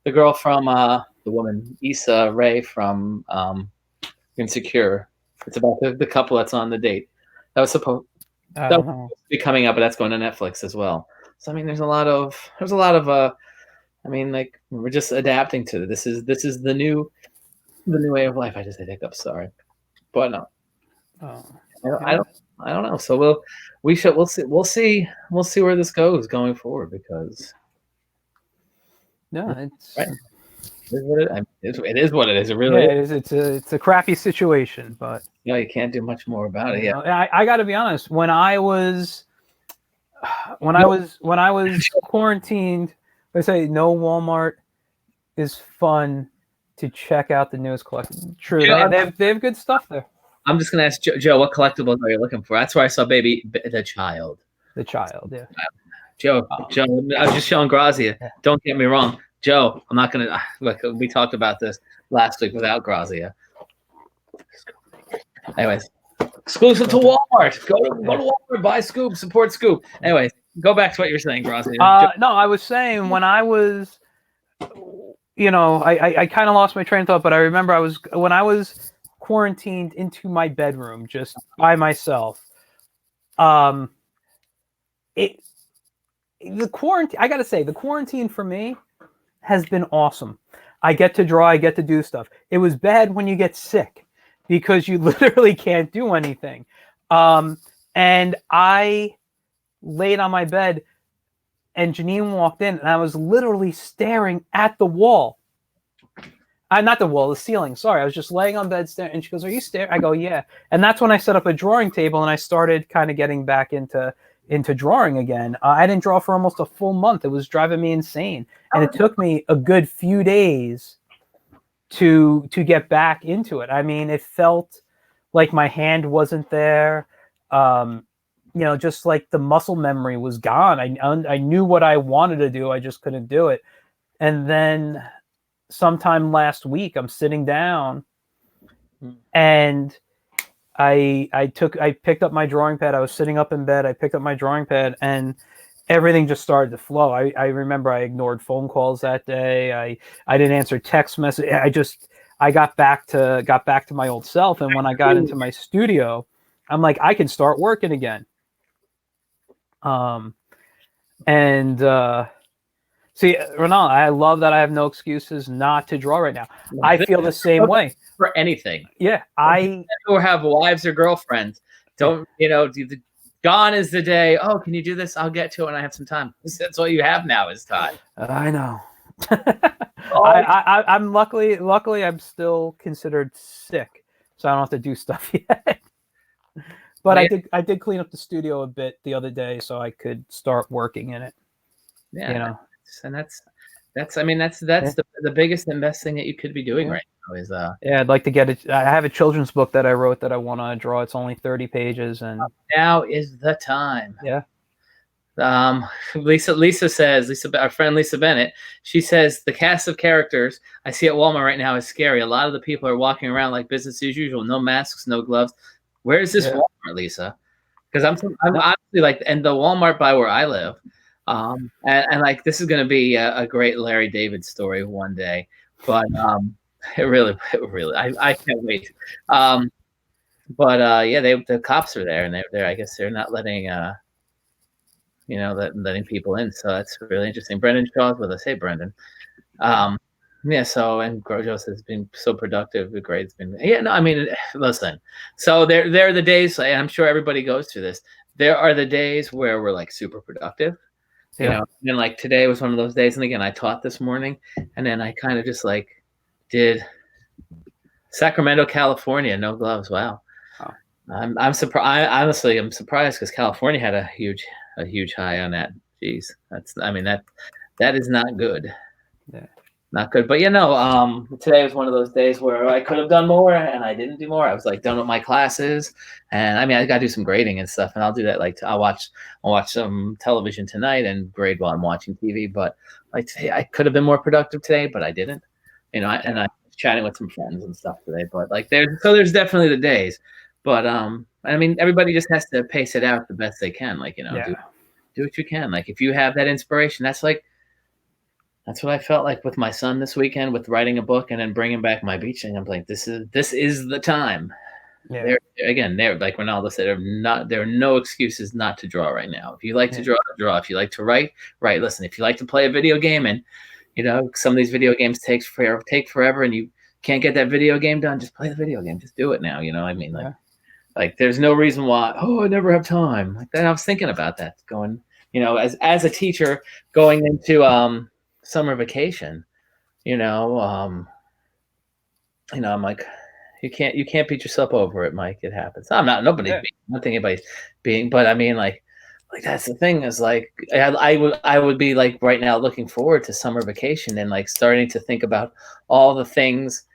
The girl from the woman, Issa Rae from Insecure. It's about the couple that's on the date. That was supposed to be coming up, but that's going to Netflix as well. So I mean, there's a lot of I mean, like, we're just adapting to it. This is the new way of life. I just hit hiccups, sorry. But no. I don't know. So we'll see where this goes going forward, because it's right. It is what it is. It really is. It's a crappy situation, but you can't do much more about it. Yeah, I got to be honest. When I was quarantined, I say no Walmart is fun to check out the newest collection. True, they have good stuff there. I'm just gonna ask Joe, what collectibles are you looking for? That's where I saw the child. The child, yeah. Joe, I was just showing Grassia. Yeah. Don't get me wrong, Joe. I'm not gonna look. We talked about this last week without Grassia. Anyways, exclusive to Walmart. Go to Walmart, buy Scoop, support Scoop. Anyways, go back to what you're saying, Grassia. No, I was saying when I was, I kind of lost my train of thought, but I remember when I was quarantined into my bedroom just by myself. The quarantine, I gotta say, the quarantine for me has been awesome. I get to draw, I get to do stuff. It was bad when you get sick because you literally can't do anything. And I laid on my bed and Janine walked in and I was literally staring at the wall. Not the wall, the ceiling. Sorry, I was just laying on bed staring. And she goes, "Are you staring?" I go, "Yeah." And that's when I set up a drawing table and I started kind of getting back into drawing again. I didn't draw for almost a full month. It was driving me insane, and it took me a good few days to get back into it. I mean, it felt like my hand wasn't there. Just like the muscle memory was gone. I knew what I wanted to do. I just couldn't do it. And then sometime last week, I'm sitting down and I picked up my drawing pad. I was sitting up in bed. I picked up my drawing pad and everything just started to flow. I remember I ignored phone calls that day. I didn't answer text messages. I got back to my old self. And when I got into my studio, I'm like, I can start working again. See, Ronald, I love that I have no excuses not to draw right now. I feel the same way. For anything. Yeah. Or have wives or girlfriends. Don't, gone is the day. Oh, can you do this? I'll get to it when I have some time. That's all you have now is time. I know. I'm luckily I'm still considered sick, so I don't have to do stuff yet. But I did clean up the studio a bit the other day so I could start working in it. Yeah. And that's the biggest and best thing that you could be doing right now is I'd like to get it. I have a children's book that I wrote that I want to draw. It's only 30 pages and now is the time. Yeah. Lisa says, our friend Lisa Bennett, she says the cast of characters I see at Walmart right now is scary. A lot of the people are walking around like business as usual, no masks, no gloves. Where is this Walmart, Lisa? Because I'm honestly like, and the Walmart by where I live. And like this is going to be a great Larry David story one day, but it really I can't wait. The cops are there and they're I guess they're not letting letting people in, so that's really interesting. Brendan Shaw's with us. Hey, Brendan. So and Grojos has been so productive. The grade's been listen. So there are the days, and I'm sure everybody goes through this. There are the days where we're like super productive. And like today was one of those days. And again, I taught this morning and then I kind of just like did Sacramento, California, no gloves. Wow. I'm surprised. Honestly, I'm surprised because California had a huge high on that. Jeez. That is not good. Yeah. Not good. But today was one of those days where I could have done more and I didn't do more. I was like done with my classes. And I got to do some grading and stuff. And I'll do that. Like I'll watch some television tonight and grade while I'm watching TV. But like today, I could have been more productive today, but I didn't. And I was chatting with some friends and stuff today. But like there's definitely the days. But everybody just has to pace it out the best they can. Like, do what you can. Like if you have that inspiration, that's what I felt like with my son this weekend with writing a book and then bringing back my beach thing. I'm like, this is the time. Yeah. They're like Ronaldo said, there are no excuses not to draw right now. If you like to draw. If you like to write. Listen, if you like to play a video game and some of these video games take forever and you can't get that video game done, just play the video game. Just do it now. Like there's no reason why. Oh, I never have time. Like that. I was thinking about that going. As a teacher going into summer vacation, I'm like, you can't beat yourself over it, Mike. It happens. I'm not thinking anybody's being, but I mean, like that's the thing is like I would be like right now looking forward to summer vacation and like starting to think about all the things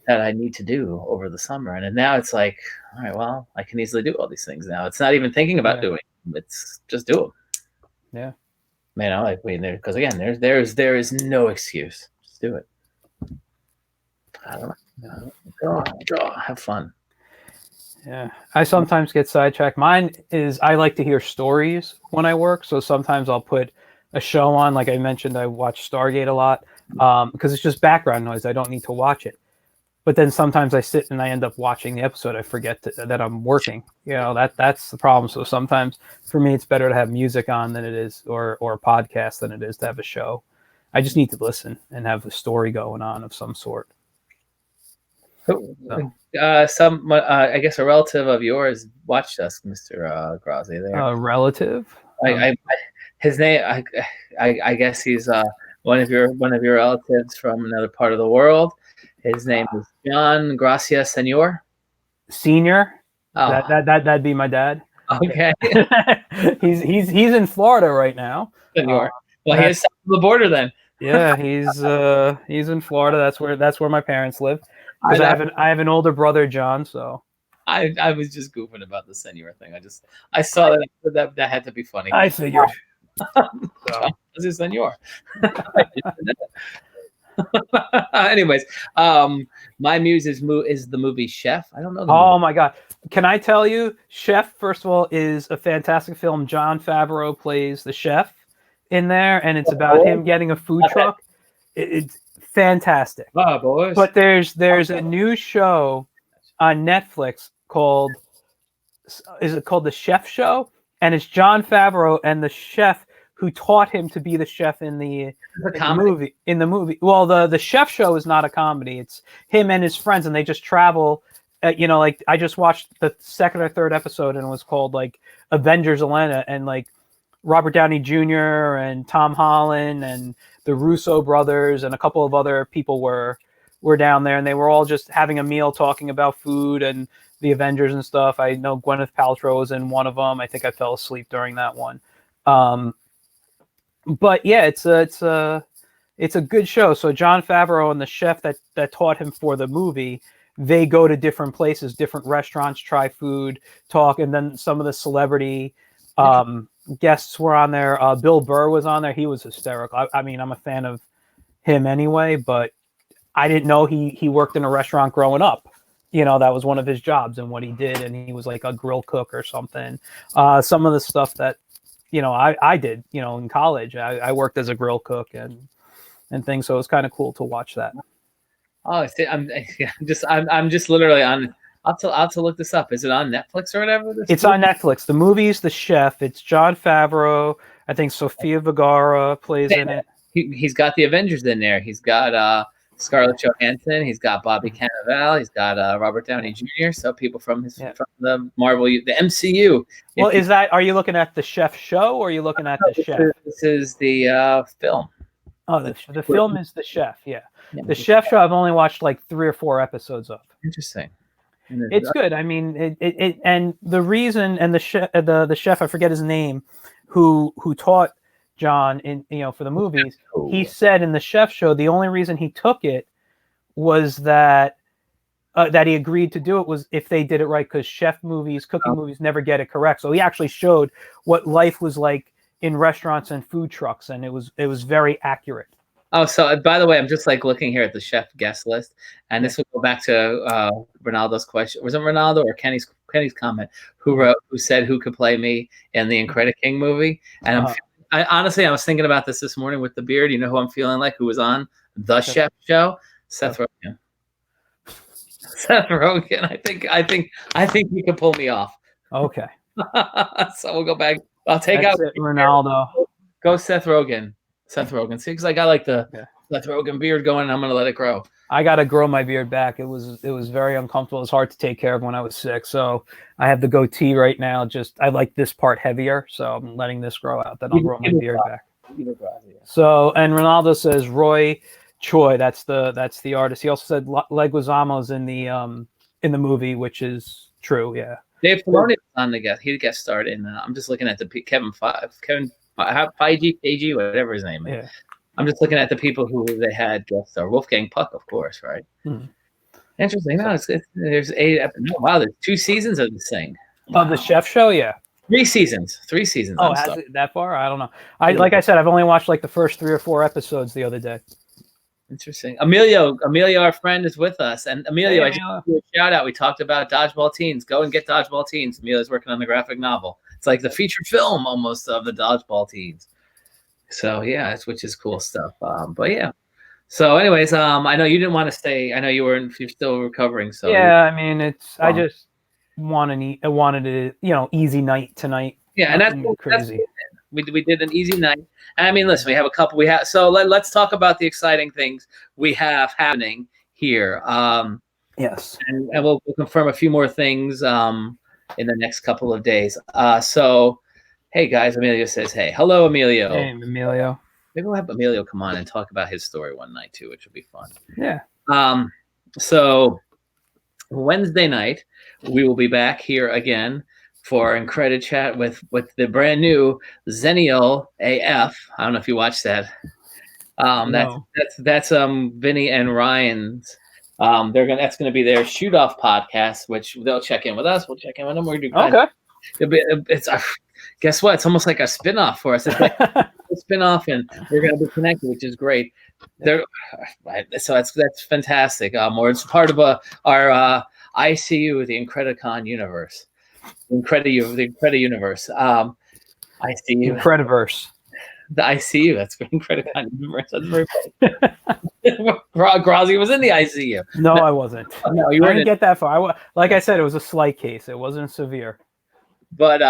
that I need to do over the summer. And then now it's like, all right, well, I can easily do all these things now. It's not even thinking about doing them. It's just do them. Yeah. Because again, there is no excuse. Just do it. I don't know. Draw, have fun. Yeah, I sometimes get sidetracked. Mine is I like to hear stories when I work, so sometimes I'll put a show on. Like I mentioned, I watch Stargate a lot because it's just background noise. I don't need to watch it. But then sometimes I sit and I end up watching the episode. I forget that I'm working. That's the problem. So sometimes for me, it's better to have music on than it is, or a podcast than it is to have a show. I just need to listen and have a story going on of some sort. So. I guess a relative of yours watched us, Mr. Grassi. There, A relative. His name. I guess he's one of your relatives from another part of the world. His name is John Grassia Senior. Oh. That'd be my dad. Okay. he's in Florida right now. Senor. Well, he is south of the border then. Yeah, he's in Florida. That's where my parents live. Because I have an older brother, John. So I was just goofing about the Senor thing. I saw that had to be funny. I figured. So. This is Senor. Anyways, my muse is the movie Chef. I don't know. Oh my God! Can I tell you, Chef? First of all, is a fantastic film. Jon Favreau plays the chef in there, and it's about him getting a food truck. It's fantastic. Oh, boys. But there's a new show on Netflix called The Chef Show, and it's Jon Favreau and the chef who taught him to be the chef in the movie. In the movie, well, the Chef Show is not a comedy. It's him and his friends, and they just travel. Like I just watched the second or third episode, and it was called like Avengers Elena, and like Robert Downey Jr. and Tom Holland and the Russo brothers and a couple of other people were down there, and they were all just having a meal talking about food and the Avengers and stuff. I know Gwyneth Paltrow was in one of them. I think I fell asleep during that one. But yeah, it's a good show. So Jon Favreau and the chef that taught him for the movie, they go to different places, different restaurants, try food, talk, and then some of the celebrity guests were on there. Bill Burr was on there. He was hysterical. I mean, I'm a fan of him anyway, but I didn't know he worked in a restaurant growing up. That was one of his jobs and what he did, and he was like a grill cook or something. Some of the stuff that I did, in college. I worked as a grill cook and things, so it was kind of cool to watch that. Oh, I'm just literally on. I'll have to look this up. Is it on Netflix or whatever? It's on Netflix. The movie's The Chef. It's Jon Favreau. I think Sofia Vergara plays in it. He's got the Avengers in there. He's got Scarlett Johansson. He's got Bobby Cannavale. He's got Robert Downey Jr. So people from the Marvel, the MCU. Well, are you looking at the Chef show or are you looking at the Chef? This is the film. Oh, the film is The Chef. Yeah. The Chef show I've only watched like 3 or 4 episodes of. Interesting. It's good. I mean, it and the reason, and the chef, I forget his name, who taught John in for the movies. He said in the Chef Show the only reason he took it was that he agreed to do it was if they did it right, because chef movies, cooking movies never get it correct. So he actually showed what life was like in restaurants and food trucks, and it was very accurate. Oh, so by the way, I'm just like looking here at the chef guest list, and this will go back to Ronaldo's question. Was it Ronaldo or Kenny's comment? Who said who could play me in the IncrediKing movie? And I honestly was thinking about this morning with the beard. You know who I'm feeling like? Who was on the Chef Show? Seth Rogen. Seth Rogen. I think he could pull me off. Okay. So we'll go back. I'll take out Ronaldo. Go Seth Rogen. Seth Rogen. See, because I got like the Seth Rogen beard going, and I'm gonna let it grow. I gotta grow my beard back. It was very uncomfortable. It was hard to take care of when I was sick. So I have the goatee right now. Just I like this part heavier, so I'm letting this grow out. Then I'll grow my beard back. So, and Ronaldo says Roy Choi. That's the artist. He also said Leguizamo's in the movie, which is true. Yeah. Dave Filoni was on the guest. He guest starred in. I'm just looking at the Kevin Feige, KG, whatever his name is. Yeah. I'm just looking at the people who they had guest star. Wolfgang Puck, of course, right? Mm-hmm. Interesting. No, there's 8. Wow, there's 2 seasons of this thing. Wow. Of the Chef Show, yeah. 3 seasons. Oh, has it that far? I don't know. Like I said, I've only watched like the first 3 or 4 episodes the other day. Interesting. Emilio, our friend, is with us. And Emilio, I just want to do a shout out. We talked about Dodgeball Teens. Go and get Dodgeball Teens. Emilio's working on the graphic novel. It's like the feature film almost of the Dodgeball Teens. So yeah, which is cool stuff. But yeah. So anyways, I know you didn't want to stay. I know you're still recovering. So yeah, I mean, I just wanted a easy night tonight. Yeah, and that's crazy. we did an easy night. And I mean, listen, we have a couple. So let's talk about the exciting things we have happening here. Yes. And we'll confirm a few more things in the next couple of days. So, hey guys, Emilio says, hey, hello, Emilio. Hey, Emilio. Maybe we'll have Emilio come on and talk about his story one night too, which will be fun. Yeah. So Wednesday night, we will be back here again for IncrediChat with the brand new Zenial AF. I don't know if you watched that. No. That's Vinny and Ryan's. That's gonna be their shoot off podcast, which they'll check in with us. We'll check in with them. We're gonna do guess what? It's almost like a spin-off for us. It's like a spin-off, and we're gonna be connected, which is great. So that's fantastic. Or it's part of our ICU, the Incredicon universe, the Incredi universe. ICU, Incrediverse. the ICU. That's Incredicon universe. That's very funny. Grassia was in the ICU. No, I wasn't. No, I didn't get that far. Like I said, it was a slight case. It wasn't severe. But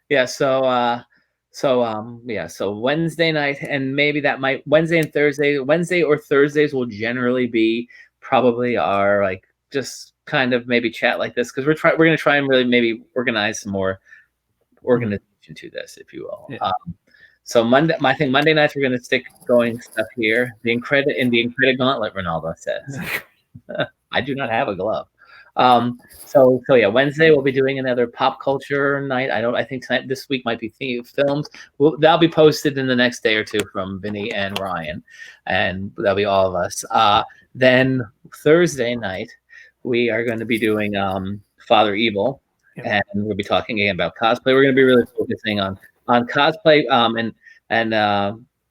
yeah. So Wednesday night, and maybe that might Wednesday or Thursdays will generally be probably our like just kind of maybe chat like this, because we're going to try and really maybe organize some more organization to this, if you will. Yeah. So Monday nights we're going to stick going stuff here. The Incredi Gauntlet, Ronaldo says. I do not have a glove. So yeah, Wednesday we'll be doing another pop culture night. I think this week might be films. That'll be posted in the next day or two from Vinny and Ryan, and that'll be all of us. Then Thursday night we are going to be doing Father Evil, and we'll be talking again about cosplay. We're going to be really focusing on cosplay, and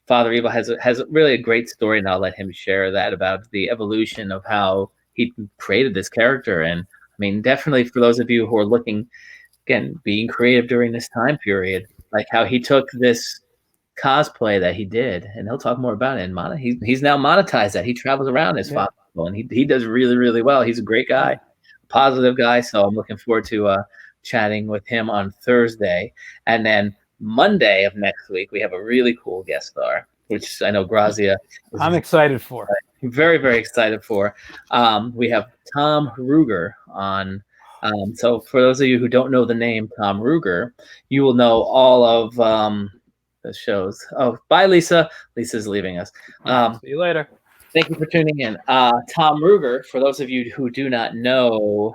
Father Evil has really a great story, and I'll let him share that about the evolution of how he created this character. And I mean, definitely for those of you who are looking, again, being creative during this time period, like how he took this cosplay that he did, and he'll talk more about it. And he's now monetized that. He travels around as Father Evil, and he does really, really well. He's a great guy, positive guy. So I'm looking forward to chatting with him on Thursday. And then Monday of next week, we have a really cool guest star, which I know Grassia is I'm excited for. very, very excited for. We have Tom Ruger on. So for those of you who don't know the name Tom Ruger, you will know all of the shows. Oh, bye, Lisa. Lisa's leaving us. See you later. Thank you for tuning in. Tom Ruger, for those of you who do not know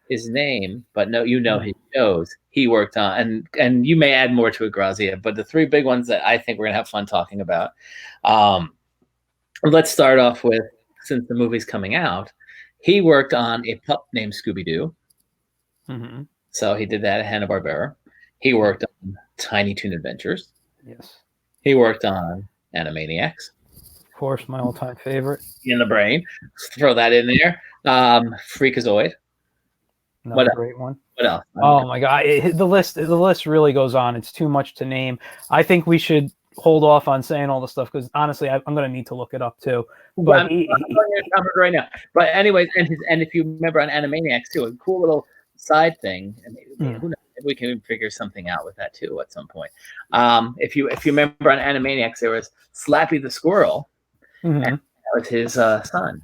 his name, but his shows he worked on, and you may add more to it, Grassia, but the three big ones that I think we're gonna have fun talking about. Let's start off with, since the movie's coming out, he worked on a pup named Scooby-Doo. Mm-hmm. So he did that at Hanna-Barbera. He worked on Tiny Toon Adventures. Yes. He worked on Animaniacs. Of course, my all-time favorite. In the Brain. Throw that in there. Freakazoid. Another great one. What else? Oh my God, the list really goes on. It's too much to name. I think we should hold off on saying all the stuff, because honestly, I'm going to need to look it up too. But I'm right now. But anyways, and if you remember on Animaniacs too, a cool little side thing, and maybe, who knows, maybe we can figure something out with that too at some point. If you remember on Animaniacs, there was Slappy the Squirrel, and that was his son.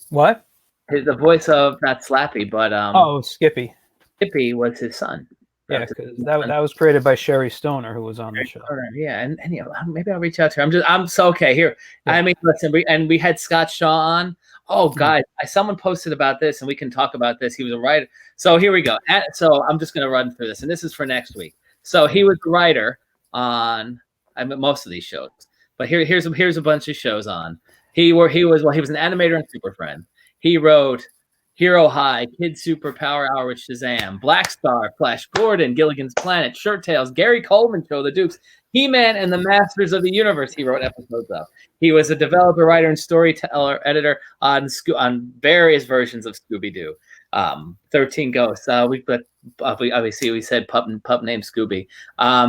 What? The voice of not Slappy, but Skippy. Skippy was his son. Yeah, because that was created by Sherry Stoner, who was on the show. Yeah, and maybe I'll reach out to her. I'm so okay here. Yeah. I mean, listen, we had Scott Shaw on. Oh, guys, someone posted about this, and we can talk about this. He was a writer. So here we go. So I'm just going to run through this, and this is for next week. So he was a writer on most of these shows, but here's a bunch of shows on. He was an animator on Super Friends. He wrote Hero High, Kid Super Power Hour with Shazam, Black Star, Flash Gordon, Gilligan's Planet, Shirt Tales, Gary Coleman Show, The Dukes, He-Man, and the Masters of the Universe. He wrote episodes of. He was a developer, writer, and storyteller, editor on various versions of Scooby-Doo. 13 Ghosts. Obviously we said pup named Scooby.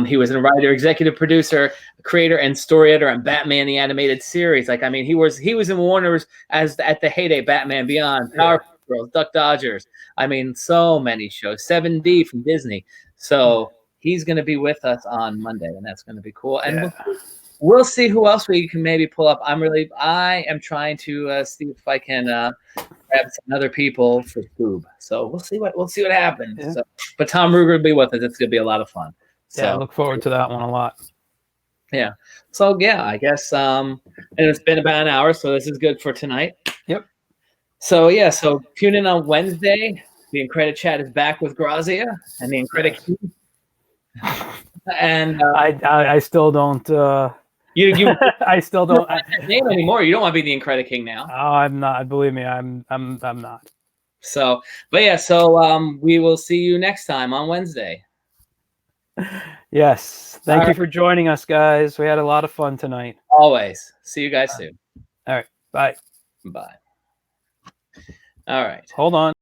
He was a writer, executive producer, creator, and story editor on Batman the Animated Series. Like, I mean, he was in Warner's at the heyday, Batman Beyond, Powerpuff Girls, Duck Dodgers. I mean, so many shows. 7D from Disney. So he's going to be with us on Monday, and that's going to be cool. And Yeah. we'll see who else we can maybe pull up. I am trying to see if I can grab some other people for Scoob. So we'll see what happens. Yeah. So, but Tom Ruger will be with us. It's going to be a lot of fun. So Yeah, I look forward to that one a lot. yeah. So yeah, I guess and it's been about an hour, so this is good for tonight. Yep. So yeah, so tune in on Wednesday. The IncrediChat is back with Grassia and the IncrediKing. And I still don't. you I still don't. that name anymore. You don't want to be the IncrediKing now. Oh, I'm not. Believe me, I'm not. So, but yeah, so we will see you next time on Wednesday. Yes. Thank All you for joining us, guys. We had a lot of fun tonight. Always. See you guys soon. All right. Bye. Bye. All right. Hold on.